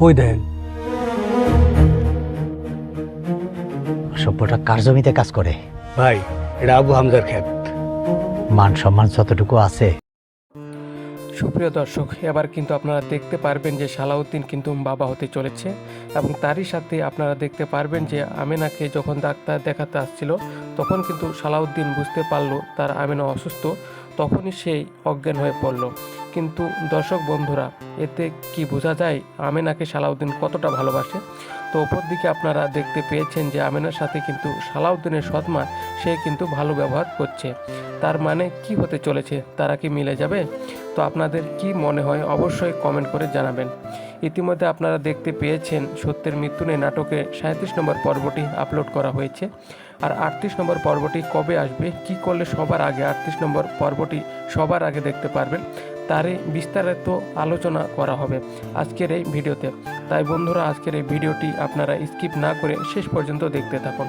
ওই দেখেন সভ্যটা কার জমিতে কাজ করে? ভাই, এটা আবু হামজার ক্ষেত। মান সম্মান যতটুকু আছে। সুপ্রিয় দর্শক, এবার কিন্তু আপনারা দেখতে পারবেন যে সালাউদ্দিন কিন্তু বাবা হতে চলেছে এবং তারই সাথে আপনারা দেখতে পারবেন যে আমেনাকে যখন ডাক্তার দেখাতে আসছিল তখন কিন্তু সালাউদ্দিন বুঝতে পারলো তার আমেনা অসুস্থ, তখনই সেই অজ্ঞান হয়ে পড়ল। কিন্তু দর্শক বন্ধুরা, এতে কি বোঝা যায় আমেনাকে সালাউদ্দিন কতটা ভালোবাসে? তো ওপর দিকে আপনারা দেখতে পেয়েছেন যে আমেনার সাথে কিন্তু সালাউদ্দিনের সৎমা সে কিন্তু ভালো ব্যবহার করছে। তার মানে কি হতে চলেছে? তারা কি মিলে যাবে? তো আপনাদের কি মনে হয় অবশ্যই কমেন্ট করে জানাবেন। ইতিমধ্যে আপনারা দেখতে পেয়েছেন সত্যের মৃত্যু নেই নাটকে 37 নম্বর পর্বটি আপলোড করা হয়েছে। আর 38 নম্বর পর্বটি কবে আসবে, কি করলে সবার আগে 38 নম্বর পর্বটি সবার আগে দেখতে পারবেন, তারই বিস্তারিত আলোচনা করা হবে আজকের এই ভিডিওতে। তাই বন্ধুরা, আজকের এই ভিডিওটি আপনারা স্কিপ না করে শেষ পর্যন্ত দেখতে থাকুন।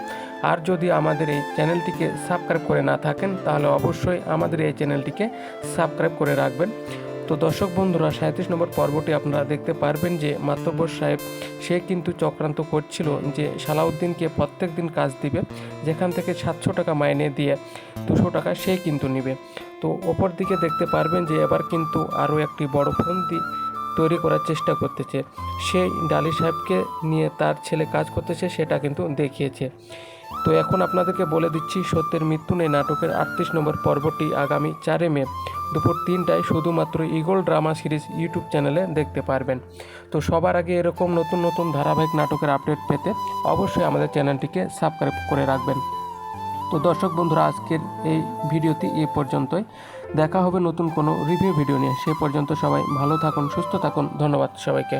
আর যদি আমাদের এই চ্যানেলটিকে সাবস্ক্রাইব করে না থাকেন তাহলে অবশ্যই আমাদের এই চ্যানেলটিকে সাবস্ক্রাইব করে রাখবেন। তো দর্শক বন্ধুরা, 37 নম্বর পর্বটি আপনারা দেখতে পারবেন যে মাতব্বর সাহেব সে কিন্তু চক্রান্ত করছিল যে সালাউদ্দিনকে প্রত্যেক দিন কাজ দিবে, যেখান থেকে 700 টাকা মাইনে দিয়ে 200 টাকা সে কিন্তু নেবে। তো ওপর দিকে দেখতে পারবেন যে এবার কিন্তু আরও একটি বড় ফন্দি তৈরি করার চেষ্টা করতেছে। সেই ডালি সাহেবকে নিয়ে তার ছেলে কাজ করতেছে, সেটা কিন্তু দেখিয়েছে। তো এখন আপনাদেরকে বলে দিচ্ছি সত্যের মৃত্যু নেই নাটকের 38 নম্বর পর্বটি আগামী 4 মে দুপুর 3টায় শুধুমাত্র ঈগল ড্রামা সিরিজ ইউটিউব চ্যানেলে দেখতে পারবেন। তো সবার আগে এরকম নতুন নতুন ধারাবাহিক নাটকের আপডেট পেতে অবশ্যই আমাদের চ্যানেলটিকে সাবস্ক্রাইব করে রাখবেন। তো দর্শক বন্ধুরা, আজকের এই ভিডিওটি এই পর্যন্তই। দেখা হবে নতুন কোনো রিভিউ ভিডিও নিয়ে। সে পর্যন্ত সবাই ভালো থাকুন, সুস্থ থাকুন। ধন্যবাদ সবাইকে।